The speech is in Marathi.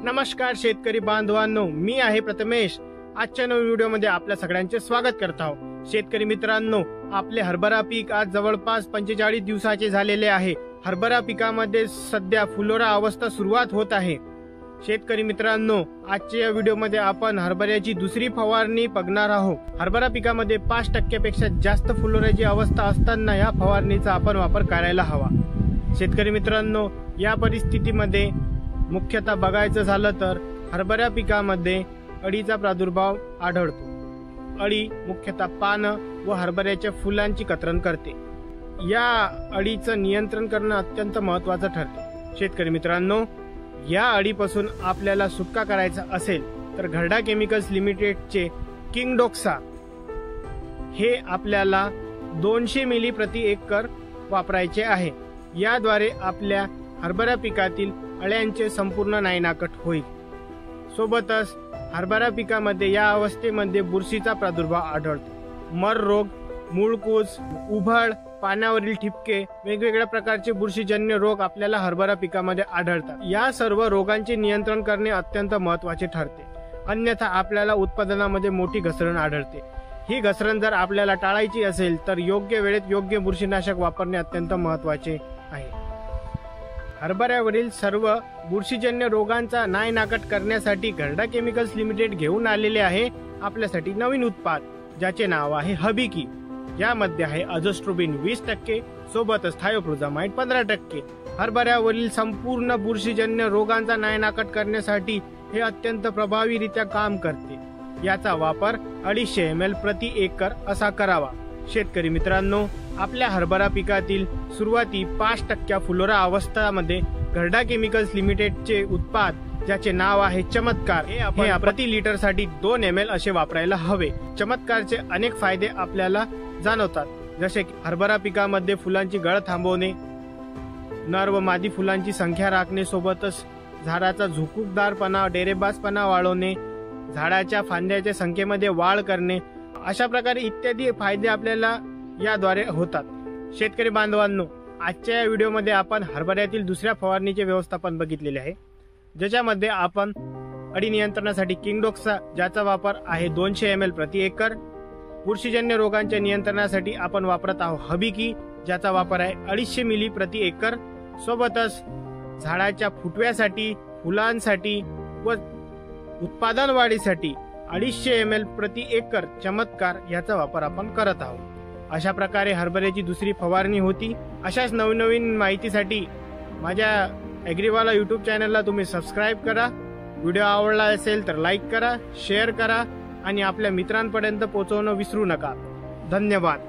नमस्कार शेतकरी बांधवांनो, मी आहे प्रथमेश। आजच्या नवीन व्हिडिओमध्ये आपल्या सगळ्यांचे स्वागत करत आहोत। शेतकरी मित्रांनो, आपले हरभरा पीक आज जवळपास 45 दिवसाचे झालेले आहे। हरभरा पिकामध्ये सध्या फुलोरा अवस्था सुरुवात होत आहे। शेतकरी मित्रांनो, आजच्या या व्हिडिओमध्ये आपण हरभऱ्याची दुसरी फवारणी बघणार आहोत। हरभरा पिकामध्ये 5% पेक्षा जास्त फुलोऱ्याची अवस्था असताना या फवारणीचा आपण वापर करायला हवा। शेतकरी मित्रांनो, या परिस्थितीमध्ये मुख्यतः बघायचं झालं तर हरभरा पिकामध्ये अळीचा प्रादुर्भाव आढळतो। अळी मुख्यतः पानं व हरभऱ्याच्या फुलांची कतरण करते। या अळीचं नियंत्रण करणं अत्यंत महत्त्वाचं ठरते। शेतकरी मित्रांनो, या अळीपासून आपल्याला सुटका करायचा असेल तर घरडा केमिकल्स लिमिटेडचे किंगडोक्सा हे आपल्याला 200 मिली प्रति एकर वापरायचे आहे। याद्वारे आपल्या हरभरा पिकातील अळ्यांचे संपूर्ण नायनाट होईल। सोबतच हरभरा पिकामध्ये या अवस्थेमध्ये बुरशीचा प्रादुर्भाव आढळतो। मर रोग, मूळकूज, उभळ, पानावरील ठिपके, वेगवेगळ्या प्रकारचे बुरशीजन्य रोग आपल्याला हरभरा पिकामध्ये आढळतात। या सर्व रोगांचे नियंत्रण करणे अत्यंत महत्त्वाचे ठरते, अन्यथा आपल्याला उत्पादनामध्ये मोठी घसरण आढळते। ही घसरण जर आपल्याला टाळायची असेल तर योग्य वेळेत योग्य बुरशीनाशक वापरणे अत्यंत महत्त्वाचे आहे। हरभऱ्यावरील सर्व बुरशीजन्य रोगांचा नायनाट करण्यासाठी घरडा केमिकल्स लिमिटेड घेऊन आलेले आहे आपल्यासाठी नवीन उत्पाद, ज्याचे नाव आहे हबिकी। यामध्ये आहे अझोस्ट्रोबिन 20%, सोबतच थायोप्रोजामाइड 15%। हरभऱ्यावरील संपूर्ण बुरशीजन्य रोगांचा नायनाट करण्यासाठी हे अत्यंत प्रभावीरित्या काम करते। याचा वापर 250 ml प्रति एकर असा करावा। शेतकरी मित्रांनो, आपल्या हरभरा पिकातील सुरुवाती 5% फुलोरा अवस्थामध्ये घरडा केमिकल्स लिमिटेडचे उत्पाद, ज्याचे नाव आहे चमत्कार, हे प्रति लिटर साठी 2 ml असे वापरायला हवे। चमत्कारचे अनेक फायदे आपल्याला जाणवतात, जसे की हरभरा पिकामध्ये फुलांची गळ थांबवणे, नर व मादी फुलांची संख्या राखणे, सोबतच झाडाचा झुकूकदारपणा, डेरेबाजपणा वाढवणे, झाडाच्या फांद्याच्या संख्येमध्ये वाढ करणे, अशा प्रकारे इत्यादी फायदे आपल्याला याद्वारे होतात। शेतकरी बांधवांनो, आजच्या व्हिडिओमध्ये आपण हरभऱ्यातील दुसऱ्या फवारणीचे व्यवस्थापन बघितलेले आहे, ज्याच्यामध्ये आपण अळी नियंत्रणासाठी किंगडोक्सा, ज्याचा वापर आहे 200 ml प्रति एकर, बुरशीजन्य रोगांच्या नियंत्रणासाठी आपण वापरत आहोत हबिकी, ज्याचा वापर आहे 250 मिली प्रति एकर, सोबतच झाडाच्या फुटव्यासाठी, फुलांसाठी व उत्पादन वाढीसाठी 250 ml प्रति एकर चमत्कार याचा वापर आपण करत आहोत। अशा प्रकारे हरभऱ्याची दुसरी फवारणी होती। अशाच नवीन माहितीसाठी माझ्या ॲग्रीवाला यूट्यूब चॅनलला तुम्ही सबस्क्राईब करा। व्हिडिओ आवडला असेल तर लाईक करा, शेअर करा आणि आपल्या मित्रांपर्यंत पोहोचवणं विसरू नका। धन्यवाद।